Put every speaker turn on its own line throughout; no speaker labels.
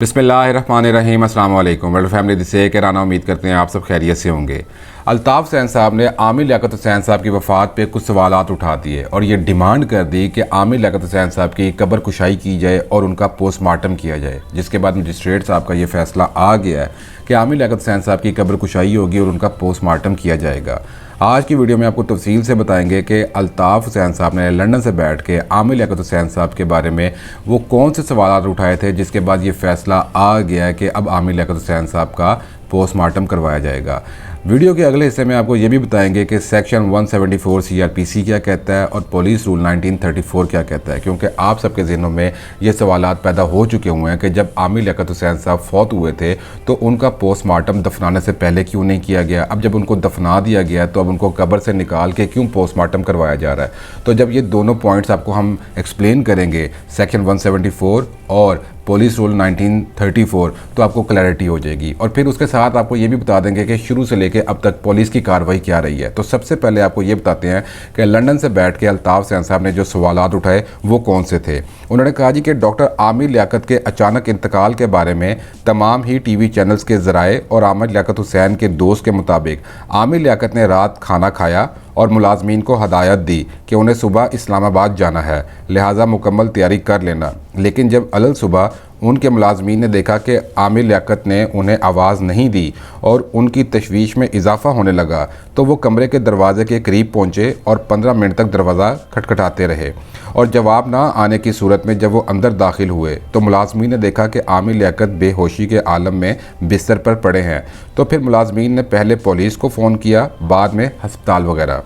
बिस्मिल्लाहिर्रहमानिर्रहीम अस्सलाम वालेकुम वर्ल्ड फैमिली दिसे के राना उम्मीद करते हैं आप सब खैरियत से होंगे। अल्ताफ़ हुसैन साहब ने आमिर लियाकत हुसैन साहब की वफ़ात पे कुछ सवालात उठा दिए और ये डिमांड कर दी कि आमिर लियाकत हुसैन साहब की कब्र कुशाई की जाए और उनका पोस्टमार्टम किया जाए, जिसके बाद मजिस्ट्रेट साहब का ये फ़ैसला आ गया है कि आमिर लियाकत हुसैन साहब की कब्र कुशाई होगी और उनका पोस्टमार्टम किया जाएगा। आज की वीडियो में आपको तफसील से बताएंगे कि अल्ताफ़ हुसैन साहब ने लंदन से बैठ के आमिर लियाकत हुसैन साहब के बारे में वो कौन से सवाल उठाए थे, जिसके बाद ये फ़ैसला आ गया है कि अब आमिर लियाकत हुसैन साहब का पोस्टमार्टम करवाया जाएगा। वीडियो के अगले हिस्से में आपको ये भी बताएंगे कि सेक्शन 174 CRPC क्या कहता है और पुलिस रूल 1934 क्या कहता है, क्योंकि आप सबके ज़हनों में ये सवालात पैदा हो चुके हुए हैं कि जब आमिर लियाकत हुसैन साहब फौत हुए थे तो उनका पोस्टमार्टम दफनाने से पहले क्यों नहीं किया गया। अब जब उनको दफना दिया गया तो अब उनको कब्र से निकाल के क्यों पोस्टमार्टम करवाया जा रहा है। तो जब ये दोनों पॉइंट्स आपको हम एक्सप्लेन करेंगे सेक्शन 174 और पुलिस रूल 1934, तो आपको क्लैरिटी हो जाएगी। और फिर उसके साथ आपको ये भी बता देंगे कि शुरू से लेकर अब तक पुलिस की कार्रवाई क्या रही है। तो सबसे पहले आपको ये बताते हैं कि लंदन से बैठ के अल्ताफ़ हुसैन साहब ने जो सवालात उठाए वो कौन से थे। उन्होंने कहा जी कि डॉक्टर आमिर लियाकत के अचानक इंतकाल के बारे में तमाम ही TV चैनल्स के ज़राए और आमिर लियाकत हुसैन के दोस्त के मुताबिक आमिर लियाकत ने रात खाना खाया और मुलाजमीन को हदायत दी कि उन्हें सुबह इस्लामाबाद जाना है, लिहाजा मुकम्मल तैयारी कर लेना। लेकिन जब अलग सुबह उनके मुलाजमीन ने देखा कि आमिर लियाकत ने उन्हें आवाज़ नहीं दी और उनकी तशवीश में इजाफा होने लगा तो वो कमरे के दरवाजे के करीब पहुँचे और 15 मिनट तक दरवाज़ा खटखटाते रहे और जवाब ना आने की सूरत में जब वो अंदर दाखिल हुए तो मुलाजमीन ने देखा कि आमिर लियाकत बेहोशी के आलम में बिस्तर पर पड़े हैं। तो फिर मुलाजमीन ने पहले पुलिस को फ़ोन किया, बाद में हस्पताल वगैरह।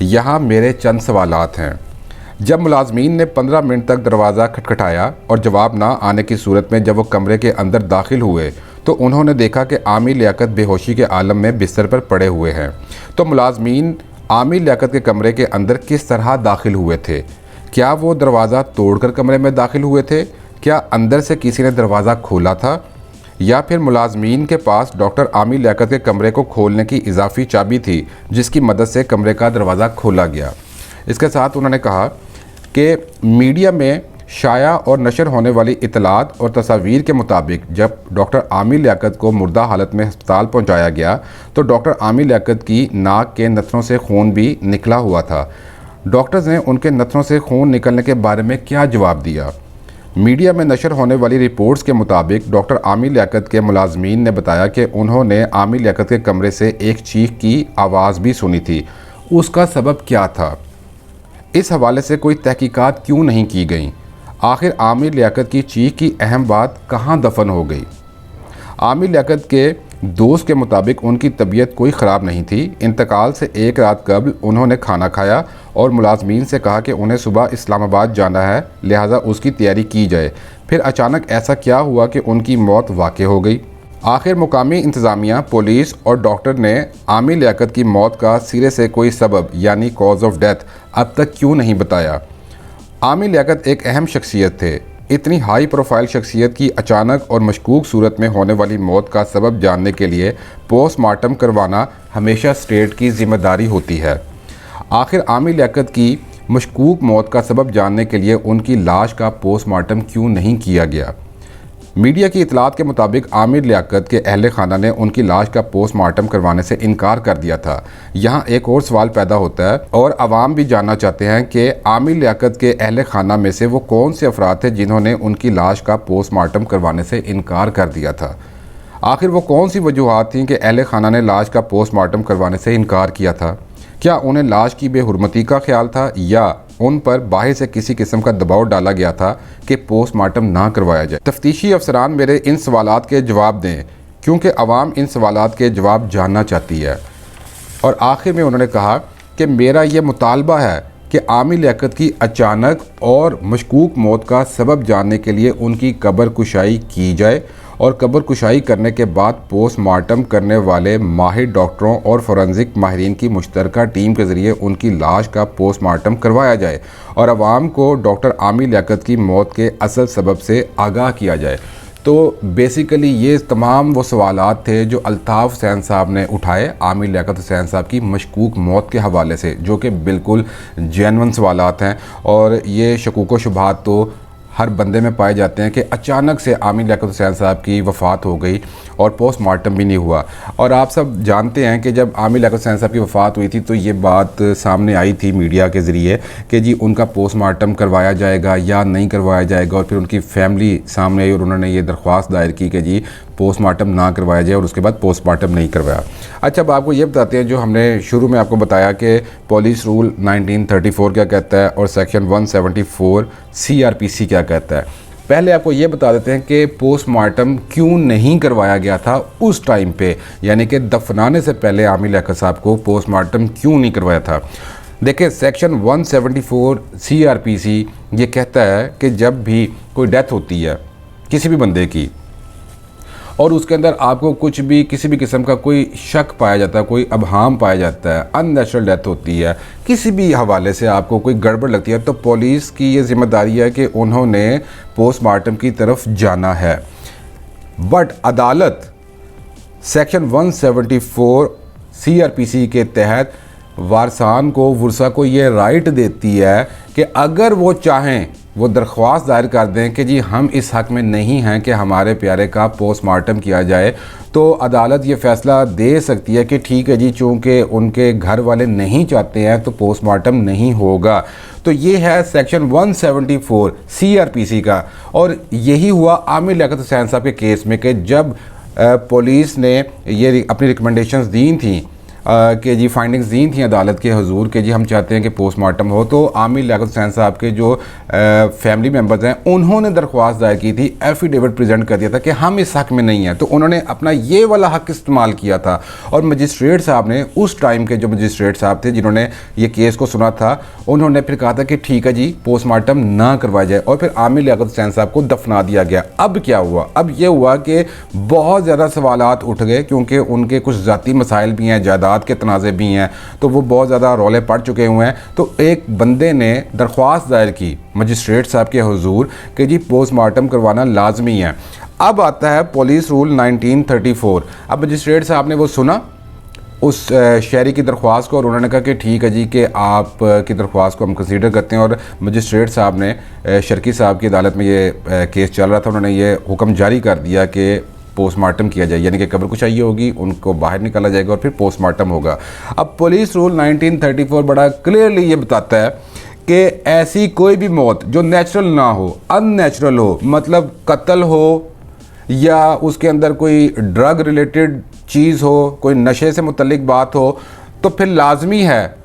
यहाँ मेरे चंद सवालात हैं। जब मुलाजमीन ने 15 मिनट तक दरवाज़ा खटखटाया और जवाब ना आने की सूरत में जब वो कमरे के अंदर दाखिल हुए तो उन्होंने देखा कि आमिर लियाकत बेहोशी के आलम में बिस्तर पर पड़े हुए हैं। तो मुलाजमीन आमिर लियाकत के कमरे के अंदर किस तरह दाखिल हुए थे? क्या वो दरवाज़ा तोड़कर कमरे में दाखिल हुए थे? क्या अंदर से किसी ने दरवाज़ा खोला था? या फिर मुलाजमीन के पास डॉक्टर आमिर लियाकत के कमरे को खोलने की इजाफी चाबी थी जिसकी मदद से कमरे का दरवाज़ा खोला गया। इसके साथ उन्होंने कहा कि मीडिया में शाया और नशर होने वाली इतलात और तस्वीर के मुताबिक जब डॉक्टर आमिर लियाकत को मुर्दा हालत में अस्पताल पहुंचाया गया तो डॉक्टर आमिर लियाकत की नाक के नथनों से खून भी निकला हुआ था। डॉक्टर्स ने उनके नथनों से खून निकलने के बारे में क्या जवाब दिया? मीडिया में नशर होने वाली रिपोर्ट्स के मुताबिक डॉक्टर आमिर लियाकत के मुलाजमीन ने बताया कि उन्होंने आमिर लियाकत के कमरे से एक चीख की आवाज़ भी सुनी थी। उसका सबब क्या था? इस हवाले से कोई तहकीकात क्यों नहीं की गई? आखिर आमिर लियाकत की चीख की अहम बात कहाँ दफन हो गई? आमिर लियाकत के दोस्त के मुताबिक उनकी तबीयत कोई ख़राब नहीं थी। इंतकाल से एक रात कबल उन्होंने खाना खाया और मुलाजमीन से कहा कि उन्हें सुबह इस्लामाबाद जाना है, लिहाजा उसकी तैयारी की जाए। फिर अचानक ऐसा क्या हुआ कि उनकी मौत वाक़ई हो गई? आखिर मुकामी इंतज़ामिया, पुलिस और डॉक्टर ने आमिर लियाकत की मौत का सिरे से कोई सबब यानी कॉज ऑफ डेथ अब तक क्यों नहीं बताया? आमिर लियाकत एक अहम शख्सियत थे। इतनी हाई प्रोफाइल शख्सियत की अचानक और मशकूक सूरत में होने वाली मौत का सबब जानने के लिए पोस्टमार्टम करवाना हमेशा स्टेट की ज़िम्मेदारी होती है। आखिर आमिर लियाकत की मशकूक मौत का सबब जानने के लिए उनकी लाश का पोस्टमार्टम क्यों नहीं किया गया? मीडिया की इतलात के मुताबिक आमिर लियाकत के अहले खाना ने उनकी लाश का पोस्टमार्टम करवाने से इनकार कर दिया था। यहाँ एक और सवाल पैदा होता है और आवाम भी जानना चाहते हैं कि आमिर लियाकत के अहले खाना में से वो कौन से अफराद थे जिन्होंने उनकी लाश का पोस्टमार्टम करवाने से इनकार कर दिया था। आखिर वो कौन सी वजूहात थीं कि अहले खाना ने लाश का पोस्टमार्टम करवाने से इनकार किया था? क्या उन्हें लाश की बेहुरमती का ख्याल था या उन पर बाहर से किसी किस्म का दबाव डाला गया था कि पोस्टमार्टम ना करवाया जाए? तफ्तीशी अफसरान मेरे इन सवालात के जवाब दें, क्योंकि आवाम इन सवालात के जवाब जानना चाहती है। और आखिर में उन्होंने कहा कि मेरा ये मुतालबा है कि आमिर लियाकत की अचानक और मशकूक मौत का सबब जानने के लिए उनकी कब्र कुशाई की जाए और कब्र कुशाई करने के बाद पोस्टमार्टम करने वाले माहिर डॉक्टरों और फोरेंसिक माहिरीन की मुश्तरका टीम के ज़रिए उनकी लाश का पोस्टमार्टम करवाया जाए और आवाम को डॉक्टर आमिर लियाकत की मौत के असल सबब से आगाह किया जाए। तो बेसिकली ये तमाम वो सवालात थे जो अल्ताफ़ हुसैन साहब ने उठाए आमिर लियाकत हुसैन साहब की मशकूक मौत के हवाले से, जो कि बिल्कुल जेन्युइन सवालात हैं और ये शकूक व शुबहात तो हर बंदे में पाए जाते हैं कि अचानक से आमिर लियाकत हुसैन साहब की वफ़ात हो गई और पोस्टमार्टम भी नहीं हुआ। और आप सब जानते हैं कि जब आमिर लियाकत हुसैन साहब की वफ़ात हुई थी तो ये बात सामने आई थी मीडिया के ज़रिए कि जी उनका पोस्टमार्टम करवाया जाएगा या नहीं करवाया जाएगा, और फिर उनकी फैमिली सामने आई और उन्होंने ये दरख्वास्त दायर की कि जी पोस्टमार्टम ना करवाया जाए, और उसके बाद पोस्टमार्टम नहीं करवाया। अच्छा, अब आपको ये बताते हैं जो हमने शुरू में आपको बताया कि पुलिस रूल 1934 क्या कहता है और सेक्शन 174 CRPC क्या कहता है। पहले आपको ये बता देते हैं कि पोस्टमार्टम क्यों नहीं करवाया गया था उस टाइम पे, यानी कि दफनाने से पहले आमिर लियाकत साहब को पोस्टमार्टम क्यों नहीं करवाया था। देखिए, सेक्शन 174 CRPC ये कहता है कि जब भी कोई डेथ होती है किसी भी बंदे की और उसके अंदर आपको कुछ भी किसी भी किस्म का कोई शक पाया जाता है, कोई अबहाम पाया जाता है, अननेचुरल डेथ होती है, किसी भी हवाले से आपको कोई गड़बड़ लगती है, तो पुलिस की ये जिम्मेदारी है कि उन्होंने पोस्टमार्टम की तरफ जाना है। बट अदालत सेक्शन 174 CRPC के तहत वारसान को, वुरसा को ये राइट देती है कि अगर वो चाहें वो दरख्वास्त दायर कर दें कि जी हम इस हक़ में नहीं हैं कि हमारे प्यारे का पोस्टमार्टम किया जाए, तो अदालत ये फ़ैसला दे सकती है कि ठीक है जी, चूँकि उनके घर वाले नहीं चाहते हैं तो पोस्टमार्टम नहीं होगा। तो ये है सेक्शन 174 CRPC का। और यही हुआ आमिर लियाकत हुसैन साहब के केस में कि जब पुलिस ने ये अपनी रिकमेंडेशंस दी थी कि जी फाइंडिंग्स दी थी अदालत के हुजूर कि जी हम चाहते हैं कि पोस्टमार्टम हो, तो आमिर लियाकत हुसैन साहब के जो फैमिली मेम्बर्स हैं उन्होंने दरख्वास्त दायर की थी, एफिडेविट प्रेजेंट कर दिया था कि हम इस हक़ में नहीं हैं। तो उन्होंने अपना ये वाला हक़ इस्तेमाल किया था और मजिस्ट्रेट साहब ने, उस टाइम के जो मजिस्ट्रेट साहब थे जिन्होंने ये केस को सुना था, उन्होंने फिर कहा था कि ठीक है जी पोस्टमार्टम ना करवाया जाए, और फिर आमिर लियाकत हुसैन साहब को दफना दिया गया। अब क्या हुआ? अब ये हुआ कि बहुत ज़्यादा सवालात उठ गए क्योंकि उनके कुछ ज़ाती मसाइल भी हैं, जायदाद के तनाज़े भी हैं, तो वो बहुत ज़्यादा रौले पड़ चुके हुए हैं। तो एक बंदे ने दरख्वास्त दायर की मजिस्ट्रेट साहब के हुजूर कि जी पोस्टमार्टम करवाना लाजमी है। अब आता है पुलिस रूल 1934। अब मजिस्ट्रेट साहब ने वो सुना उस शहरी की दरख्वास्त को और उन्होंने कहा कि ठीक है जी कि आप की दरख्वास्त को हम कंसीडर करते हैं। और मजिस्ट्रेट साहब ने शर्की साहब की अदालत में ये केस चल रहा था, उन्होंने ये हुक्म जारी कर दिया कि पोस्टमार्टम किया जाए, यानी कि कब्र कुशाई होगी, उनको बाहर निकाला जाएगा और फिर पोस्टमार्टम होगा। अब पुलिस रूल 1934 बड़ा क्लियरली ये बताता है कि ऐसी कोई भी मौत जो नेचुरल ना हो, अननेचुरल हो, मतलब कत्ल हो या उसके अंदर कोई ड्रग रिलेटेड चीज़ हो, कोई नशे से मुतल्लिक बात हो, तो फिर लाजमी है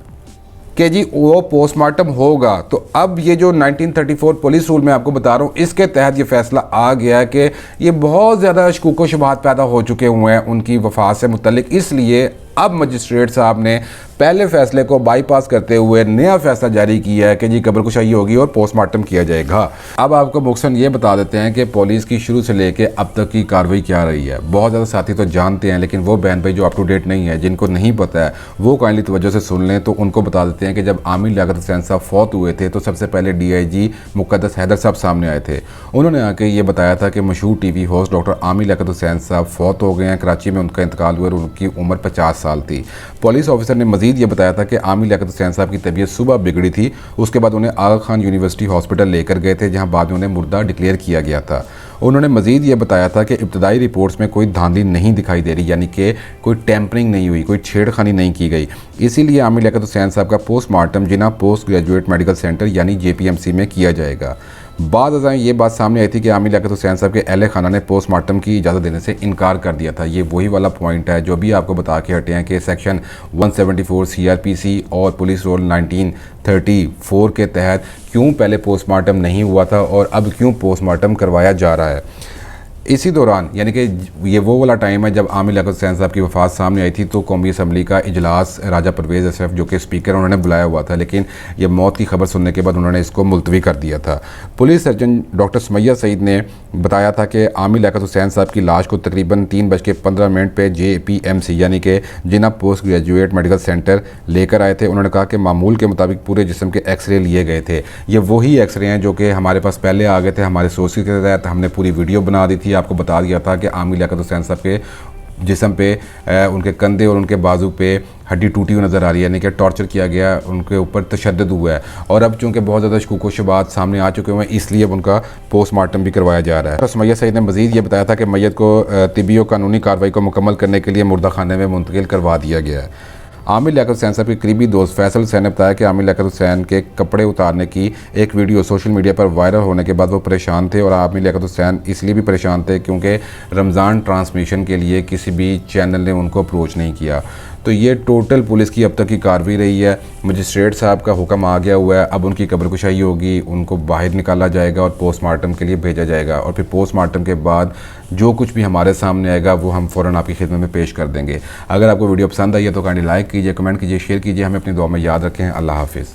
कि जी वो पोस्टमार्टम होगा। तो अब ये जो 1934 पुलिस रूल मैं आपको बता रहा हूँ, इसके तहत ये फैसला आ गया कि ये बहुत ज़्यादा शकूक व शुबहात पैदा हो चुके हुए हैं उनकी वफ़ात से मुतल्लिक। इसलिए अब मजिस्ट्रेट साहब ने पहले फ़ैसले को बाईपास करते हुए नया फ़ैसला जारी किया है कि जी कब्र कुशाई होगी और पोस्टमार्टम किया जाएगा। अब आपको मुख्तसर ये बता देते हैं कि पुलिस की शुरू से लेके अब तक की कार्रवाई क्या रही है। बहुत ज़्यादा साथी तो जानते हैं, लेकिन वो बहन भाई जो अप टू डेट नहीं है, जिनको नहीं पता है, वो काइंडली तवज्जो से सुन लें। तो उनको बता देते हैं कि जब आमिर लियाकत हुसैन साहब फौत हुए थे तो सबसे पहले DIG मुक़द्दस हैदर साहब सामने आए थे। उन्होंने आके ये बताया था कि मशहूर TV host doctor Aamir Liaquat Hussain साहब फौत हो गए हैं, कराची में उनका इंतकाल हुआ और उनकी उम्र 50 साल थी। पुलिस ऑफिसर ने मजीद ये बताया था कि आमिर लियाकत हुसैन साहब की तबीयत सुबह बिगड़ी थी, उसके बाद उन्हें आगा खान यूनिवर्सिटी हॉस्पिटल लेकर गए थे, जहां बाद में उन्हें मुर्दा डिक्लेयर किया गया था। उन्होंने मजीद ये बताया था कि इब्तदाई रिपोर्ट्स में कोई धांधली नहीं दिखाई दे रही, यानी कि कोई टैंपरिंग नहीं हुई, कोई छेड़खानी नहीं की गई। इसीलिए आमिर लियाकत हुसैन साहब का पोस्टमार्टम जिना पोस्ट ग्रेजुएट मेडिकल सेंटर यानी JPMC में किया जाएगा। बाद अज़ां ये बात सामने आई थी कि आमिर लियाकत हुसैन साहब के अहले खाना ने पोस्टमार्टम की इजाज़त देने से इनकार कर दिया था। ये वही वाला पॉइंट है जो भी आपको बता के हटे हैं कि सेक्शन 174 CRPC और पुलिस रूल 1934 के तहत क्यों पहले पोस्टमार्टम नहीं हुआ था और अब क्यों पोस्टमार्टम करवाया जा रहा है। इसी दौरान यानी कि ये वो वाला टाइम है जब आमिर लियाकत हुसैन साहब की वफ़ात सामने आई थी, तो कौमी असम्बली का इजलास राजा परवेज़ अशरफ जो कि स्पीकर उन्होंने बुलाया हुआ था, लेकिन ये मौत की खबर सुनने के बाद उन्होंने इसको मुलतवी कर दिया था। Police surgeon doctor Sumaiya Saeed ने बताया था कि आमिर लियाकत हुसैन साहब की लाश को तकरीबन 3:15 पे JPMC यानी कि जिना पोस्ट ग्रेजुएट मेडिकल सेंटर लेकर आए थे। उन्होंने कहा कि मामूल के मुताबिक पूरे जिस्म के एक्सरे लिए गए थे। ये वही एक्सरे हैं जो कि हमारे पास पहले आ गए थे, हमारे सोर्सेज के तहत हमने पूरी वीडियो बना दी थी, आपको बता दिया था कि आमिर लियाकत हुसैन साहब के जिस्म पे उनके कंधे और उनके बाजू पे हड्डी टूटी हुई नज़र आ रही है, यानी कि टॉर्चर किया गया, उनके ऊपर तशद्दुद हुआ है। और अब चूँकि बहुत ज़्यादा शकूक व शुबात सामने आ चुके हुए हैं, इसलिए अब उनका पोस्टमार्टम भी करवाया जा रहा है। तो सुमैया सईद ने मज़ीद ये बताया था कि मैयत को तिबी और कानूनी कार्रवाई को मुकम्मल करने के लिए मुर्दा खाने में मुंतकिल करवा दिया गया है। आमिर लियाकत हुसैन साहब के करीबी दोस्त फैसल हुसैन ने बताया कि आमिर लियाकत हुसैन के कपड़े उतारने की एक वीडियो सोशल मीडिया पर वायरल होने के बाद वो परेशान थे। और आमिर लियाकत हुसैन इसलिए भी परेशान थे क्योंकि रमज़ान ट्रांसमिशन के लिए किसी भी चैनल ने उनको अप्रोच नहीं किया। तो ये टोटल पुलिस की अब तक की कार्रवाई रही है। मजिस्ट्रेट साहब का हुक्म आ गया हुआ है, अब उनकी कब्र कुशाई होगी, उनको बाहर निकाला जाएगा और पोस्टमार्टम के लिए भेजा जाएगा। और फिर पोस्टमार्टम के बाद जो कुछ भी हमारे सामने आएगा वो हम फ़ौरन आपकी खिदमत में पेश कर देंगे। अगर आपको वीडियो पसंद आई है तो काइंडली लाइक कीजिए, कमेंट कीजिए, शेयर कीजिए। हमें अपनी दुआ में याद रखें। अल्लाह हाफिज़।